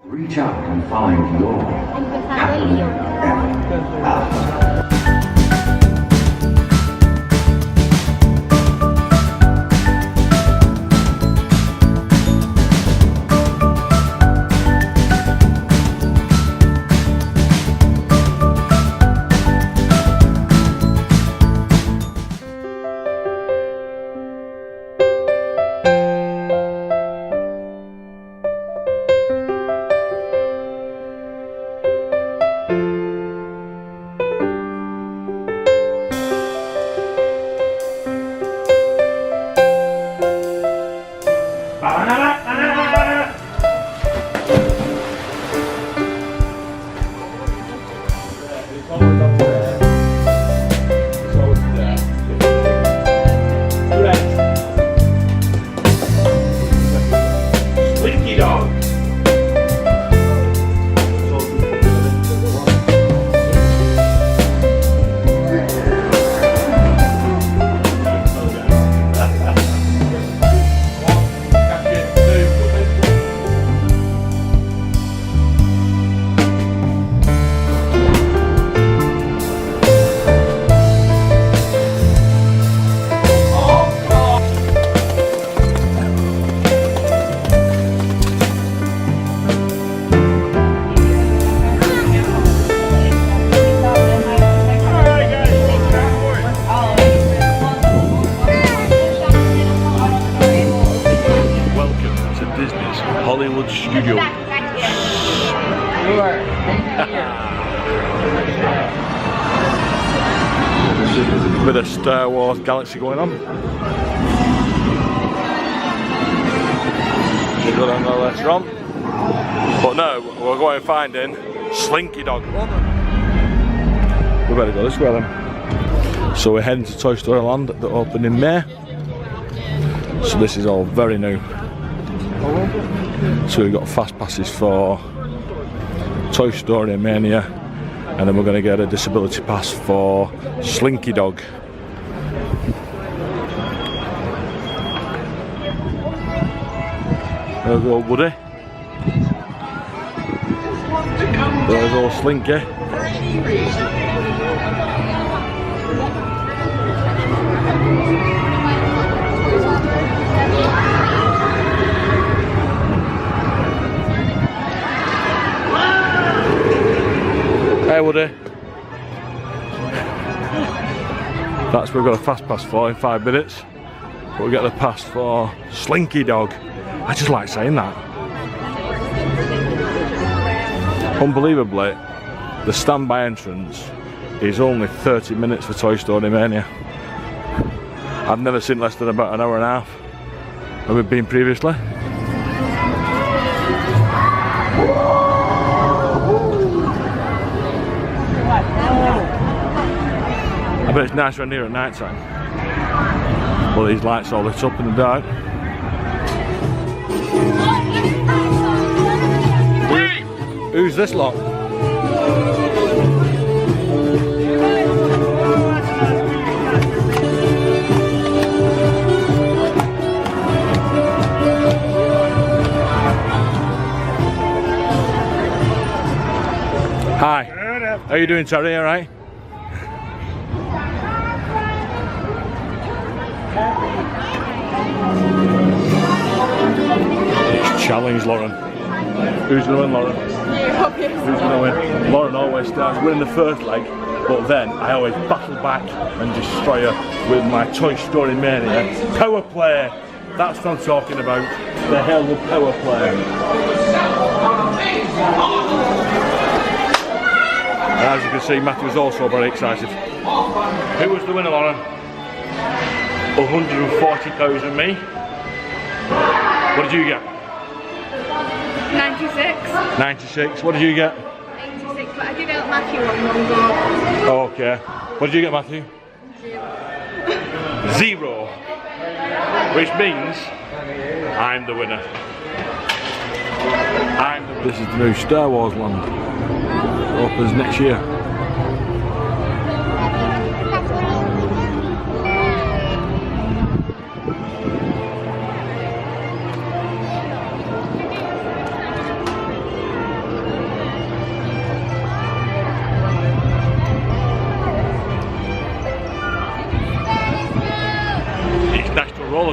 Reach out and find your happily ever after. Slinky Dog. Hollywood studio. Bit of Star Wars Galaxy going on. Should go down there later on. But no, we're going finding Slinky Dog. We better go this way then. So we're heading to Toy Story Land that opened in May. So this is all very new. So we've got fast passes for Toy Story Mania, and then we're going to get a disability pass for Slinky Dog. There's old Woody. There's old Slinky. Hey Woody. That's what we've got a fast pass for in 5 minutes. But we get the pass for Slinky Dog. I just like saying that. Unbelievably, the standby entrance is only 30 minutes for Toy Story Mania. I've never seen less than about an hour and a half where we've been previously. I bet it's nice around here at night time. Well, these lights all lit up in the dark. Who's this lot? Hi. How are you doing, Terry? All right? It's challenge, Lauren. Who's going to win, Lauren? Who's going to win? Lauren always starts winning the first leg, but then I always battle back and destroy her with my Toy Story Mania power play. That's what I'm talking about. The Hailwood power play. And as you can see, Matthew's also very excited. Who was the winner, Lauren? 140,000 me. What did you get? 96. 96. What did you get? 86, but I did help Matthew on one go. Oh, okay. What did you get, Matthew? 0. Which means I'm the winner. This is the new Star Wars land. Opens next year.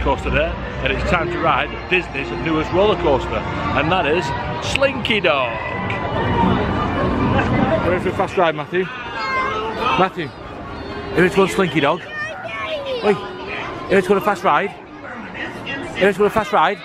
coaster there, and it's time to ride Disney's newest roller coaster, and that is Slinky Dog. Ready for a fast ride, Matthew? Matthew, here it's going Slinky Dog. Wait, here it's going a fast ride. Here it's going a fast ride.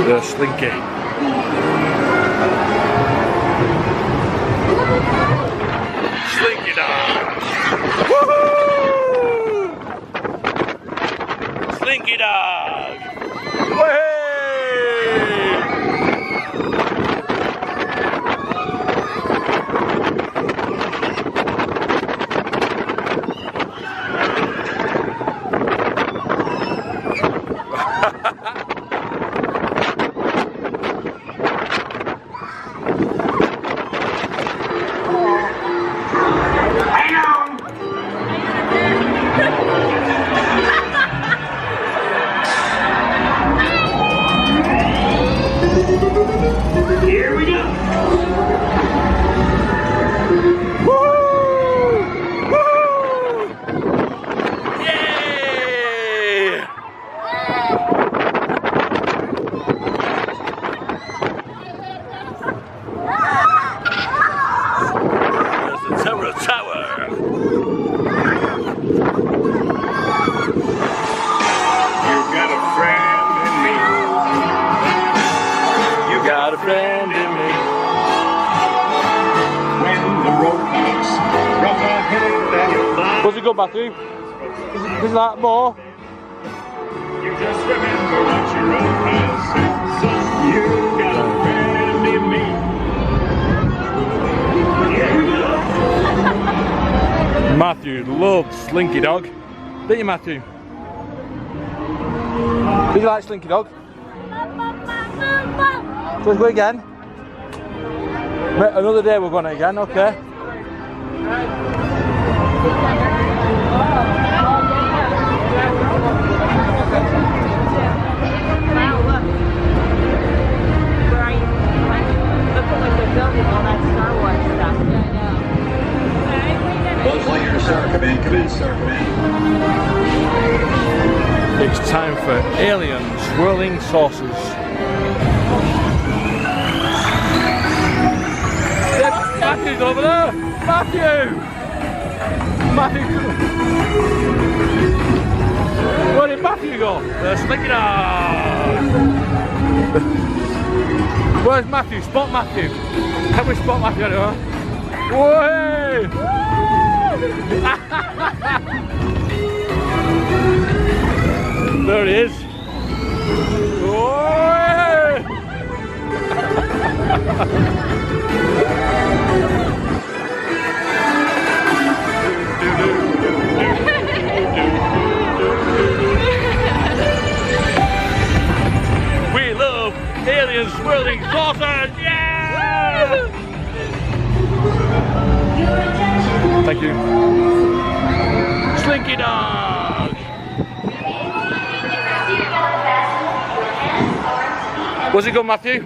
The Slinky. Slinky Dog. Woohoo! Slinky Dog. Way! Here we go. What's it go, Matthew? Is that more? You just remember what your old pal said, son. You got a friend in me. Yeah. Matthew loved Slinky Dog. Didn't you, Matthew? Did you like Slinky Dog? So let's go again. Another day we're going again, okay? Come in, sir, come in. It's time for alien swirling saucers. Matthew's over there! Matthew! Matthew! Where did Matthew go? Slinky Dog! Where's Matthew? Spot Matthew! Can we spot Matthew? I don't know. Whoa! There he is. We love alien swirling saucers. Yeah! Thank you. Slinky Dog. What's it got, Matthew?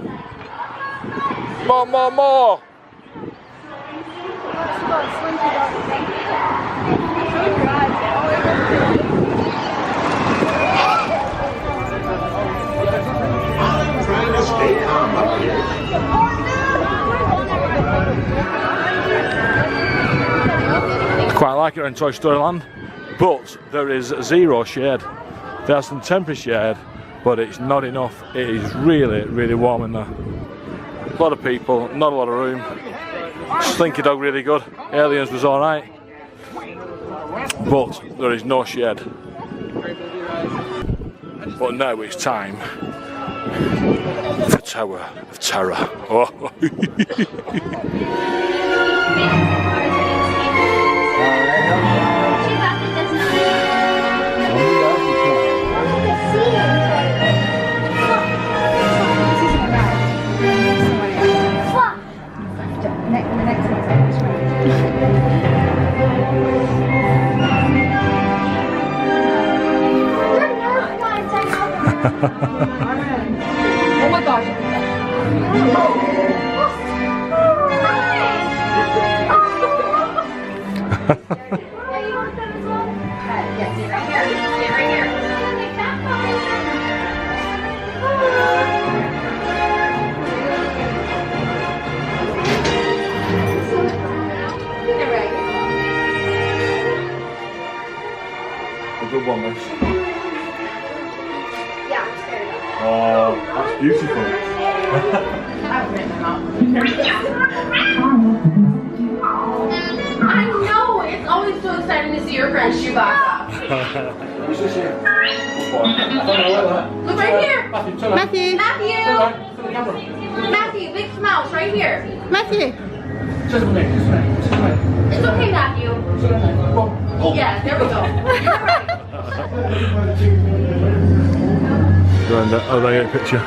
More. Quite like it in Toy Story Land, but there is zero shade. There's some temporary shade, but it's not enough. It is really, really warm in there. A lot of people, not a lot of room. Slinky Dog really good. Aliens was alright, but there is no shade. But now it's time for Tower of Terror. Oh. Oh my gosh. A good one, this. Oh, that's beautiful. I know! It's always so exciting to see your friend Chewbacca. Who's this here? Look right here! Matthew. Matthew! Matthew, big mouse right here. Matthew. It's okay, Matthew. Yeah, there we go. You're right. Go and get a picture.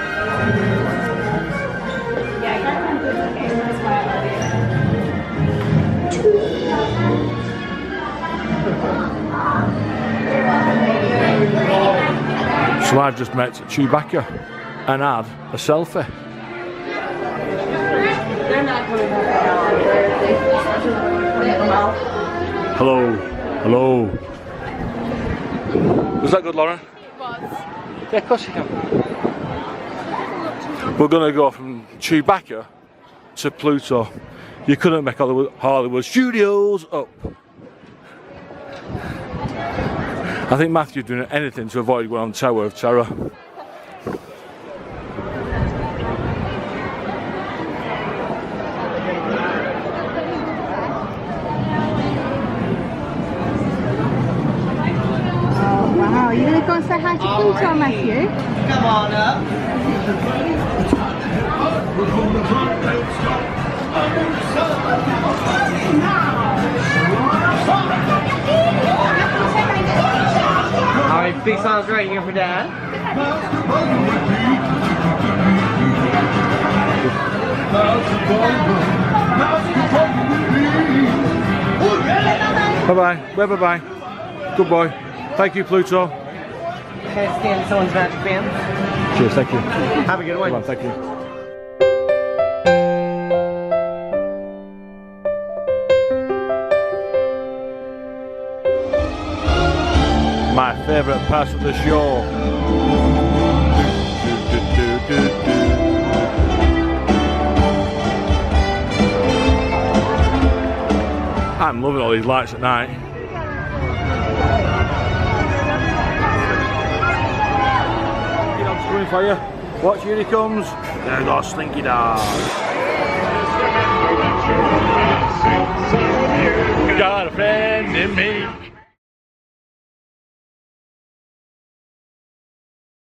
So I've just met Chewbacca and had a selfie. They're not coming back. Hello, hello. Was that good, Lauren? It was. Yeah, of course you can. We're going to go from Chewbacca to Pluto. You couldn't make Hollywood Studios up. I think Matthew's doing anything to avoid going on Tower of Terror. Wow, you're going to go and say hi to Pluto, Matthew? Come on up. Alright, big smiles right here for Dad. Bye-bye. Bye-bye. Good boy. Thank you, Pluto. Can I stand someone's magic band? Cheers, thank you. Have a good one. Come on, thank you. My favourite part of the show. I'm loving all these lights at night. Coming for you. Watch, here he comes. There goes Slinky Dog. Got a friend in me.